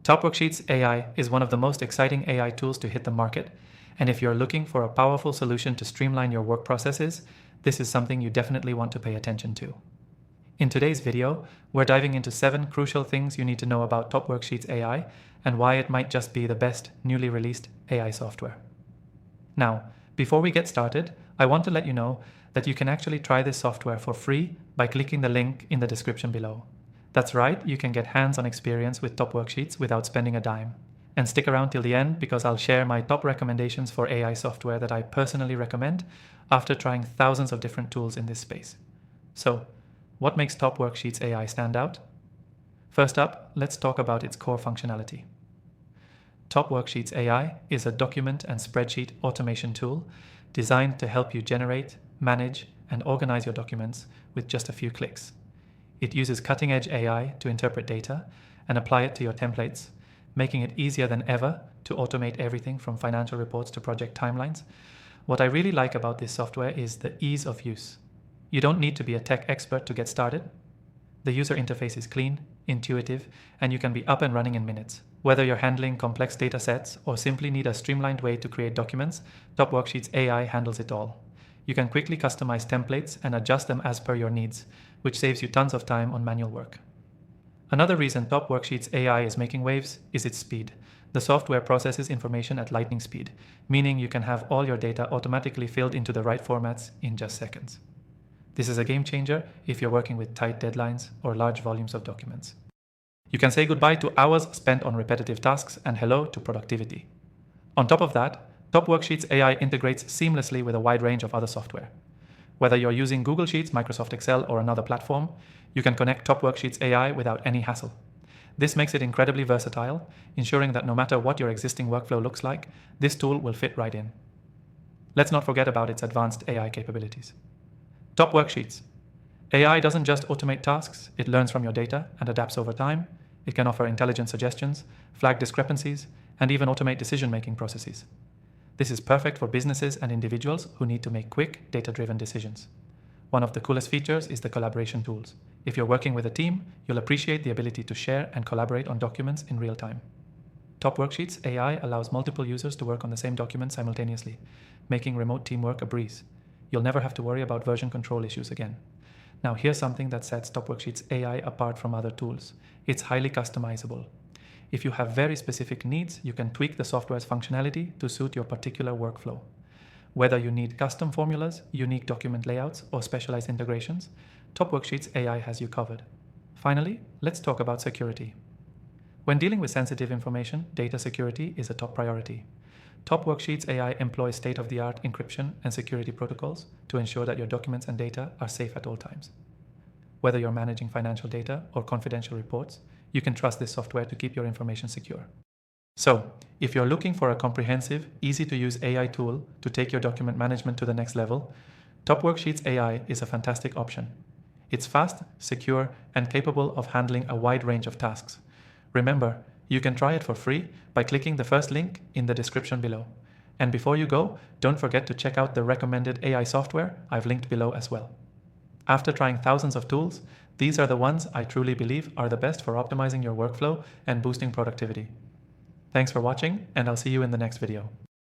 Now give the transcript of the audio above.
TopWorksheets AI is one of the most exciting AI tools to hit the market, and if you're looking for a powerful solution to streamline your work processes, this is something you definitely want to pay attention to. In today's video, we're diving into 7 crucial things you need to know about TopWorksheets AI and why it might just be the best newly released AI software. Now, before we get started, I want to let you know that you can actually try this software for free by clicking the link in the description below. That's right, you can get hands-on experience with TopWorksheets without spending a dime. And stick around till the end because I'll share my top recommendations for AI software that I personally recommend after trying thousands of different tools in this space. So, what makes TopWorksheets AI stand out? First up, let's talk about its core functionality. TopWorksheets AI is a document and spreadsheet automation tool designed to help you generate, manage, and organize your documents with just a few clicks. It uses cutting-edge AI to interpret data and apply it to your templates, making it easier than ever to automate everything from financial reports to project timelines. What I really like about this software is the ease of use. You don't need to be a tech expert to get started. The user interface is clean, intuitive, and you can be up and running in minutes. Whether you're handling complex data sets or simply need a streamlined way to create documents, TopWorksheets AI handles it all. You can quickly customize templates and adjust them as per your needs, which saves you tons of time on manual work. Another reason TopWorksheets AI is making waves is its speed. The software processes information at lightning speed, meaning you can have all your data automatically filled into the right formats in just seconds. This is a game changer if you're working with tight deadlines or large volumes of documents. You can say goodbye to hours spent on repetitive tasks and hello to productivity. On top of that, TopWorksheets AI integrates seamlessly with a wide range of other software. Whether you're using Google Sheets, Microsoft Excel, or another platform, you can connect TopWorksheets AI without any hassle. This makes it incredibly versatile, ensuring that no matter what your existing workflow looks like, this tool will fit right in. Let's not forget about its advanced AI capabilities. TopWorksheets. AI doesn't just automate tasks, it learns from your data and adapts over time. It can offer intelligent suggestions, flag discrepancies, and even automate decision-making processes. This is perfect for businesses and individuals who need to make quick, data-driven decisions. One of the coolest features is the collaboration tools. If you're working with a team, you'll appreciate the ability to share and collaborate on documents in real time. TopWorksheets AI allows multiple users to work on the same document simultaneously, making remote teamwork a breeze. You'll never have to worry about version control issues again. Now here's something that sets TopWorksheets AI apart from other tools. It's highly customizable. If you have very specific needs, you can tweak the software's functionality to suit your particular workflow. Whether you need custom formulas, unique document layouts, or specialized integrations, TopWorksheets AI has you covered. Finally, let's talk about security. When dealing with sensitive information, data security is a top priority. TopWorksheets AI employs state-of-the-art encryption and security protocols to ensure that your documents and data are safe at all times. Whether you're managing financial data or confidential reports, you can trust this software to keep your information secure. So, if you're looking for a comprehensive, easy-to-use AI tool to take your document management to the next level, TopWorksheets AI is a fantastic option. It's fast, secure, and capable of handling a wide range of tasks. Remember, you can try it for free by clicking the first link in the description below. And before you go, don't forget to check out the recommended AI software I've linked below as well. After trying thousands of tools, these are the ones I truly believe are the best for optimizing your workflow and boosting productivity. Thanks for watching, and I'll see you in the next video.